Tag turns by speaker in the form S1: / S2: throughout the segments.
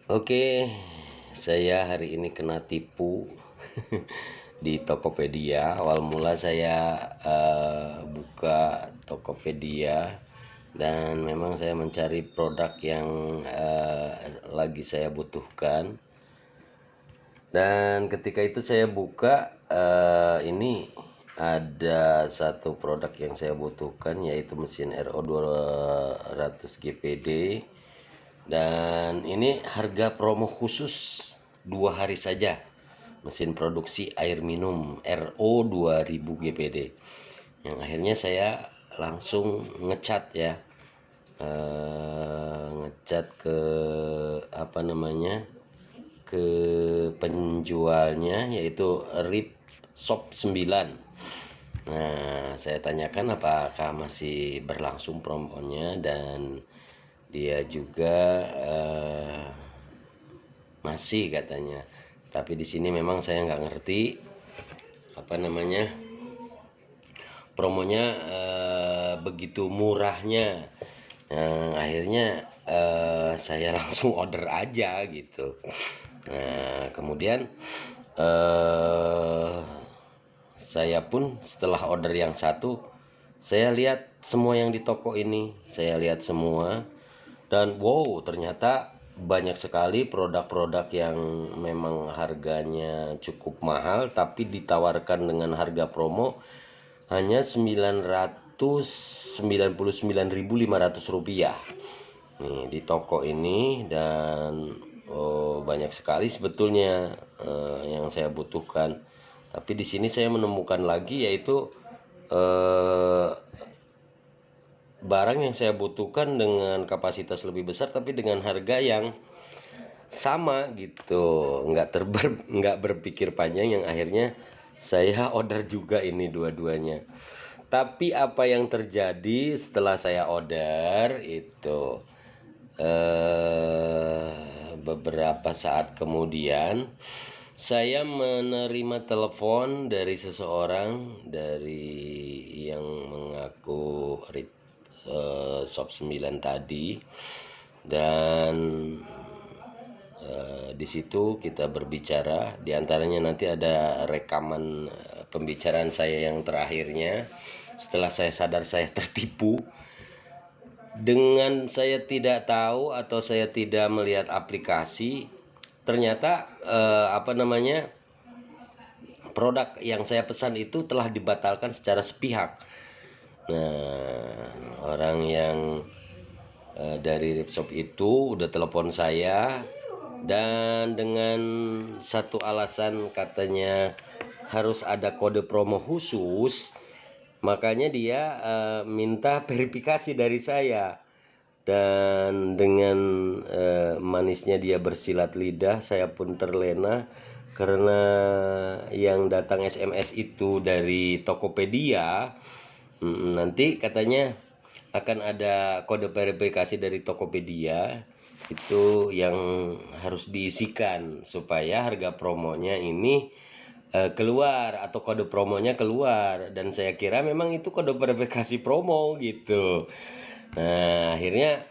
S1: Oke, saya hari ini kena tipu di Tokopedia. Awal mula saya buka Tokopedia dan memang saya mencari produk yang lagi saya butuhkan. Dan ketika itu saya buka ini ada satu produk yang saya butuhkan, yaitu mesin RO 200 GPD. Dan ini harga promo khusus 2 hari saja. Mesin produksi air minum RO 2000 GPD. Yang akhirnya saya langsung ngecat ya. Ngecat ke apa namanya? Ke penjualnya, yaitu RIP Shop 9. Nah, saya tanyakan apakah masih berlangsung promonya, dan dia juga masih katanya. Tapi di sini memang saya nggak ngerti apa namanya promonya begitu murahnya. Akhirnya saya langsung order aja gitu. Nah, kemudian saya pun setelah order yang satu, saya lihat semua yang di toko ini, saya lihat semua. Dan wow, ternyata banyak sekali produk-produk yang memang harganya cukup mahal tapi ditawarkan dengan harga promo hanya Rp999.500 nih di toko ini. Dan banyak sekali sebetulnya yang saya butuhkan. Tapi di sini saya menemukan lagi, yaitu eh, barang yang saya butuhkan dengan kapasitas lebih besar tapi dengan harga yang sama gitu. Nggak berpikir panjang, yang akhirnya saya order juga ini dua-duanya. Tapi apa yang terjadi setelah saya order itu, beberapa saat kemudian saya menerima telepon dari seseorang, dari yang mengaku Shop 9 tadi. Dan di situ kita berbicara, diantaranya nanti ada rekaman pembicaraan saya yang terakhirnya. Setelah saya sadar saya tertipu, dengan saya tidak tahu atau saya tidak melihat aplikasi, ternyata produk yang saya pesan itu telah dibatalkan secara sepihak. Nah, orang yang dari Ripshop itu udah telepon saya, dan dengan satu alasan katanya harus ada kode promo khusus, makanya dia minta verifikasi dari saya. Dan dengan manisnya dia bersilat lidah, saya pun terlena karena yang datang SMS itu dari Tokopedia. Nanti katanya akan ada kode verifikasi dari Tokopedia itu yang harus diisikan supaya harga promonya ini keluar, atau kode promonya keluar. Dan saya kira memang itu kode verifikasi promo gitu. Nah, akhirnya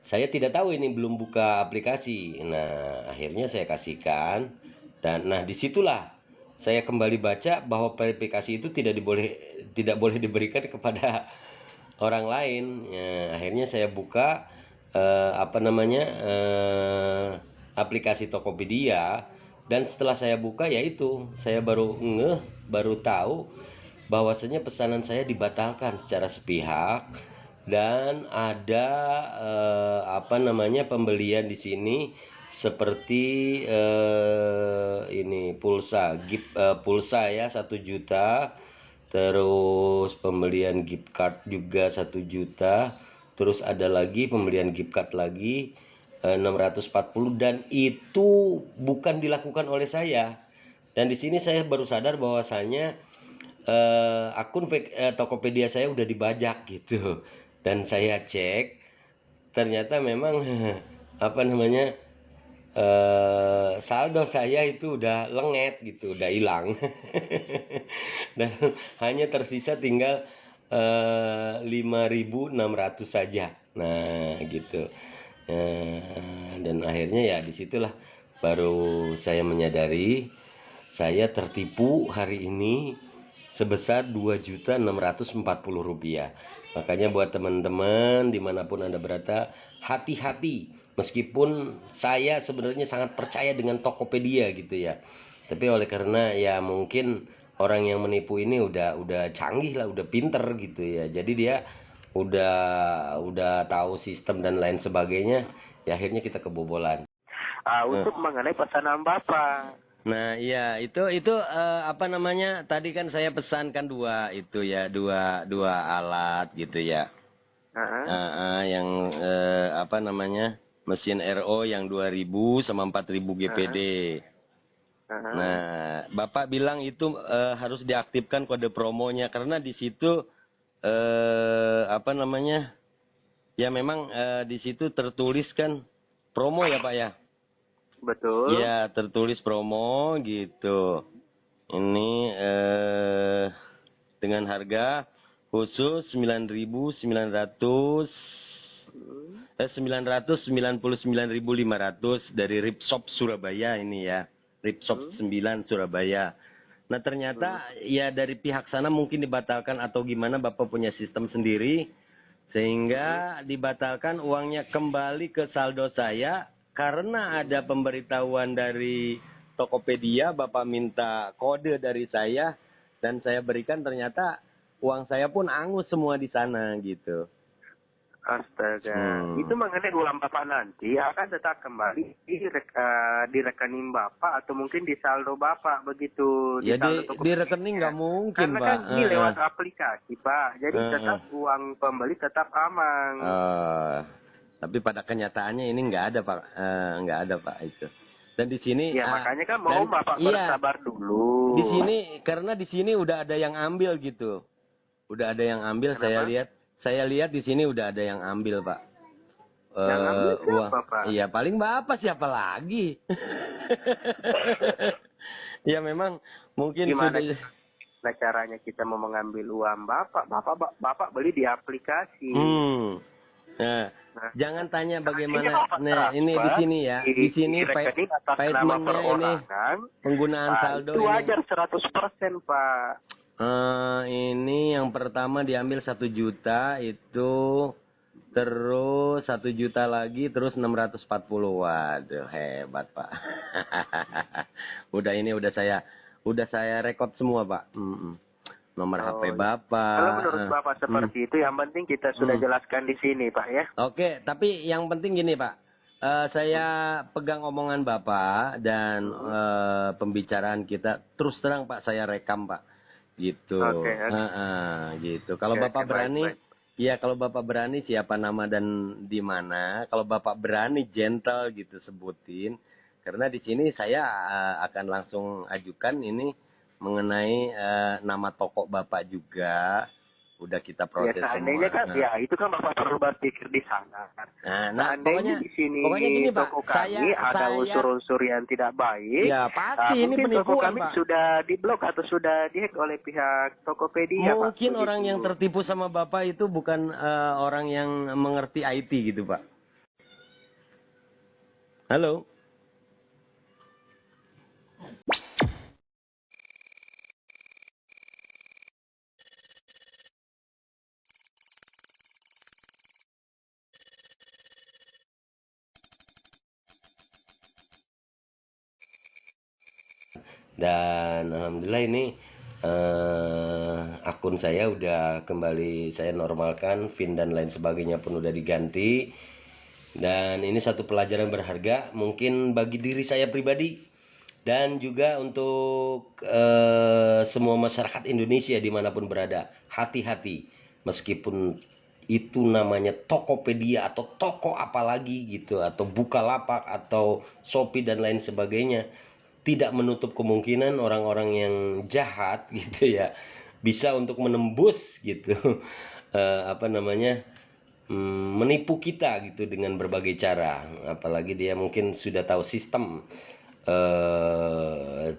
S1: saya tidak tahu, ini belum buka aplikasi. Nah, akhirnya saya kasihkan. Dan nah, disitulah saya kembali baca bahwa verifikasi itu tidak boleh diberikan kepada orang lain. Ya, akhirnya saya buka aplikasi Tokopedia. Dan setelah saya buka, yaitu saya baru tahu bahwasanya pesanan saya dibatalkan secara sepihak. Dan ada pembelian di sini seperti ini pulsa ya 1 juta, terus pembelian gift card juga 1 juta, terus ada lagi pembelian gift card lagi 640, dan itu bukan dilakukan oleh saya. Dan di sini saya baru sadar bahwasanya akun Tokopedia saya udah dibajak gitu. Dan saya cek, ternyata memang saldo saya itu udah lenget gitu, udah hilang. Dan hanya tersisa tinggal 5.600 saja. Nah gitu. Dan akhirnya ya disitulah baru saya menyadari saya tertipu hari ini sebesar Rp2.640.000. Makanya buat teman-teman dimanapun Anda berada, hati-hati. Meskipun saya sebenarnya sangat percaya dengan Tokopedia gitu ya, tapi oleh karena ya mungkin orang yang menipu ini udah canggih lah, udah pinter gitu ya, jadi dia udah tahu sistem dan lain sebagainya, ya akhirnya kita kebobolan.
S2: Untuk mengenai pesanan Bapak.
S1: Nah, iya itu apa namanya? Tadi kan saya pesankan dua itu ya, dua alat gitu ya. Yang apa namanya? Mesin RO yang 2000 sama 4000 GPD. Nah, Bapak bilang itu harus diaktifkan kode promonya karena di situ apa namanya? Ya memang di situ tertulis kan promo ya, Pak ya.
S2: Betul.
S1: Ya, tertulis promo gitu. Ini dengan harga khusus 999.500 dari Ripshop Surabaya ini ya. Ripshop 9 Surabaya. Nah, ternyata ya dari pihak sana mungkin dibatalkan atau gimana, Bapak punya sistem sendiri sehingga dibatalkan, uangnya kembali ke saldo saya karena ada pemberitahuan dari Tokopedia. Bapak minta kode dari saya dan saya berikan, ternyata uang saya pun angus semua di sana gitu.
S2: Astaga. Itu mengenai uang Bapak nanti akan tetap kembali di rekening Bapak atau mungkin di saldo Bapak begitu.
S1: Ya di rekening nggak mungkin,
S2: karena
S1: Pak.
S2: Kan ini lewat aplikasi, Pak. Jadi tetap uang pembeli tetap aman.
S1: Tapi pada kenyataannya ini nggak ada, Pak. Nggak ada, Pak, itu. Dan di sini
S2: ya makanya kan mau Bapak bersabar dulu.
S1: Di sini karena di sini udah ada yang ambil gitu. Udah ada yang ambil. Kenapa? Saya lihat di sini udah ada yang ambil, Pak.
S2: Yang ambil siapa, Pak?
S1: Iya, paling Bapak, siapa lagi? Ya memang mungkin
S2: gimana caranya kita mau mengambil uang Bapak? Bapak beli di aplikasi.
S1: Nah, jangan tanya bagaimana. Nah, ini di sini ya. Di sini paymentnya ini penggunaan saldo
S2: itu wajar 100%, Pak.
S1: Ini yang pertama diambil 1 juta itu, terus 1 juta lagi, terus 640. Waduh, hebat, Pak. Udah saya rekod semua, Pak. Nomor HP Bapak.
S2: Kalau menurut Bapak seperti itu, yang penting kita sudah jelaskan di sini, Pak ya.
S1: Oke, tapi yang penting gini, Pak. Saya pegang omongan Bapak dan pembicaraan kita terus terang, Pak, saya rekam, Pak. Gitu. Gitu. Kalau Bapak berani, ya kalau Bapak berani siapa nama dan di mana. Kalau Bapak berani gentle gitu sebutin. Karena di sini saya akan langsung ajukan ini mengenai nama toko Bapak juga. Udah kita proses
S2: seandainya
S1: semua.
S2: Kan, ya itu kan Bapak perlu berpikir di sana. Seandainya di sini
S1: gini,
S2: toko
S1: Pak,
S2: kami ada unsur-unsur yang tidak baik.
S1: Ya pasti ini
S2: mungkin toko
S1: penipuan,
S2: kami
S1: Pak.
S2: sudah diblok atau sudah dihack oleh pihak Tokopedia, Pak.
S1: Mungkin orang yang tertipu sama Bapak itu bukan orang yang mengerti IT gitu, Pak. Halo. Dan alhamdulillah ini akun saya udah kembali saya normalkan, PIN dan lain sebagainya pun udah diganti. Dan ini satu pelajaran berharga mungkin bagi diri saya pribadi dan juga untuk semua masyarakat Indonesia dimanapun berada. Hati-hati, meskipun itu namanya Tokopedia atau toko apalagi gitu, atau Bukalapak atau Shopee dan lain sebagainya, tidak menutup kemungkinan orang-orang yang jahat gitu ya bisa untuk menembus gitu apa namanya, menipu kita gitu dengan berbagai cara. Apalagi dia mungkin sudah tahu sistem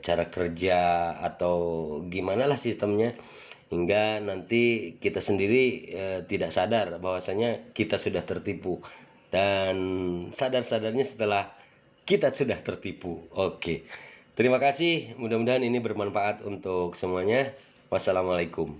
S1: cara kerja atau gimana lah sistemnya, hingga nanti kita sendiri tidak sadar bahwasanya kita sudah tertipu. dan sadar-sadarnya setelah kita sudah tertipu. Oke. Terima kasih, mudah-mudahan ini bermanfaat untuk semuanya. Wassalamualaikum.